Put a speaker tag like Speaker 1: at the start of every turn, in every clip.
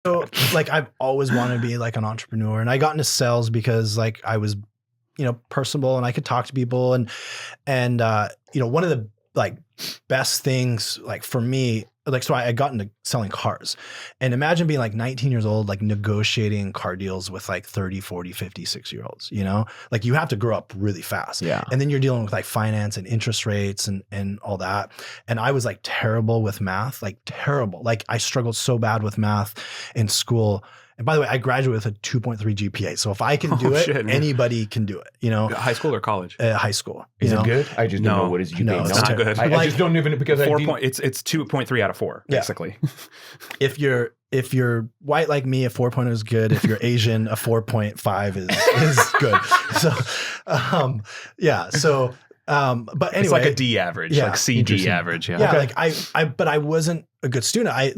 Speaker 1: So like I've always wanted to be like an entrepreneur, and I got into sales because like I was, personable and I could talk to people, and one of the like best things like for me, like, so I got into selling cars, and imagine being like 19 years old, like negotiating car deals with like 30, 40, 50, 60-year-olds, like you have to grow up really fast.
Speaker 2: Yeah.
Speaker 1: And then you're dealing with like finance and interest rates and all that. And I was like terrible with math, like terrible. Like I struggled so bad with math in school. And by the way, I graduated with a 2.3 GPA. So if I can do it, anybody can do it,
Speaker 3: High school or college?
Speaker 1: High school.
Speaker 2: Is it good? I just don't know what is GPA.
Speaker 1: No,
Speaker 3: it's not good.
Speaker 2: I just don't even because
Speaker 3: it's 2.3 out of 4, basically.
Speaker 1: If you're white like me, a 4.0 is good. If you're Asian, a 4.5 is good. So, yeah. So, but anyway,
Speaker 3: it's like a D average, like C D average. Yeah.
Speaker 1: Yeah. Okay. But I wasn't a good student. I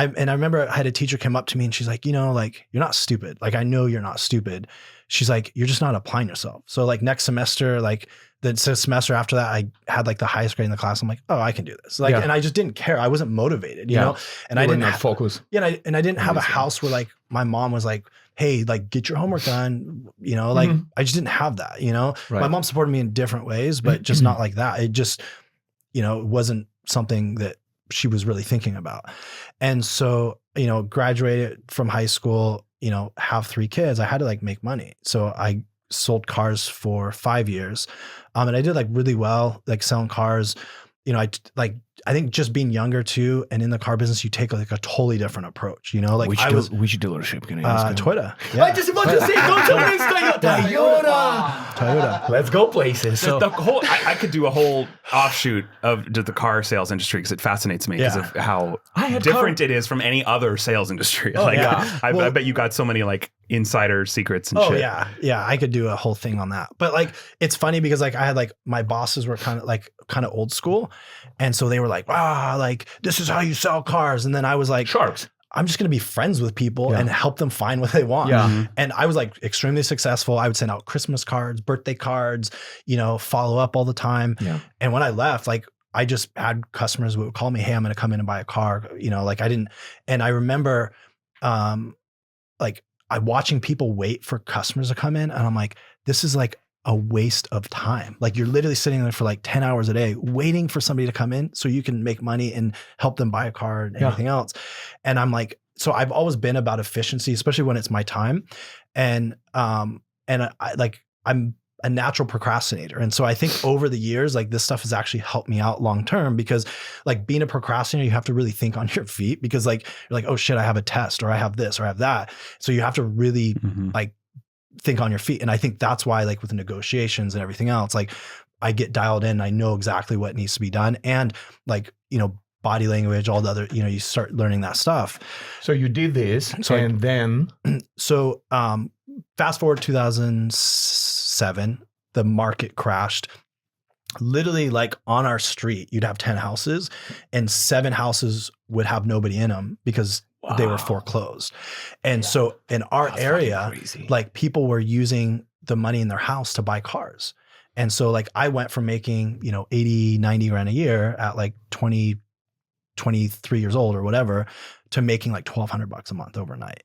Speaker 1: remember I had a teacher come up to me and she's like, like, you're not stupid. Like, I know you're not stupid. She's like, you're just not applying yourself. So like next semester, like the semester after that, I had like the highest grade in the class. I'm like, oh, I can do this. Like, and I just didn't care. I wasn't motivated, you know, and I didn't have
Speaker 2: focus.
Speaker 1: Yeah. And I didn't have a house where like my mom was like, hey, like get your homework done, like I just didn't have that, My mom supported me in different ways, but just not like that. It just, it wasn't something that she was really thinking about. And so, graduated from high school, have 3 kids, I had to like make money. So I sold cars for 5 years. And I did like really well, like selling cars. I think just being younger too, and in the car business, you take like a totally different approach, like
Speaker 2: which dealership can I ask?
Speaker 1: Toyota.
Speaker 2: Yeah. I just about to say, don't tell me it's
Speaker 1: Toyota.
Speaker 2: Let's go places.
Speaker 3: So the whole, I could do a whole offshoot of the car sales industry because it fascinates me because of how different it is from any other sales industry. I bet you got so many like insider secrets and shit.
Speaker 1: Yeah. I could do a whole thing on that. But like, it's funny because like I had like my bosses were kind of old school. And so they were like, wow, like this is how you sell cars. And then I was like,
Speaker 2: sharks.
Speaker 1: I'm just going to be friends with people and help them find what they want.
Speaker 2: Yeah.
Speaker 1: And I was like extremely successful. I would send out Christmas cards, birthday cards, follow up all the time. Yeah. And when I left, like I just had customers who would call me, hey, I'm going to come in and buy a car. Like I didn't. And I remember like I'm watching people wait for customers to come in. And I'm like, this is like a waste of time. Like you're literally sitting there for like 10 hours a day waiting for somebody to come in so you can make money and help them buy a car and anything else. And I'm like, so I've always been about efficiency, especially when it's my time. And I'm a natural procrastinator. And so I think over the years, like this stuff has actually helped me out long-term because like being a procrastinator, you have to really think on your feet because like, you're like, oh shit, I have a test or I have this or I have that. So you have to really like think on your feet. And I think that's why like with the negotiations and everything else, like I get dialed in, I know exactly what needs to be done. And like, body language, all the other, you start learning that stuff.
Speaker 2: So you did this
Speaker 1: so fast forward 2007, the market crashed. Literally like on our street, you'd have 10 houses and 7 houses would have nobody in them because they were foreclosed. And so in our area, like people were using the money in their house to buy cars. And so like I went from making, 80, 90 grand a year at like 20, 23 years old or whatever to making like $1,200 a month overnight.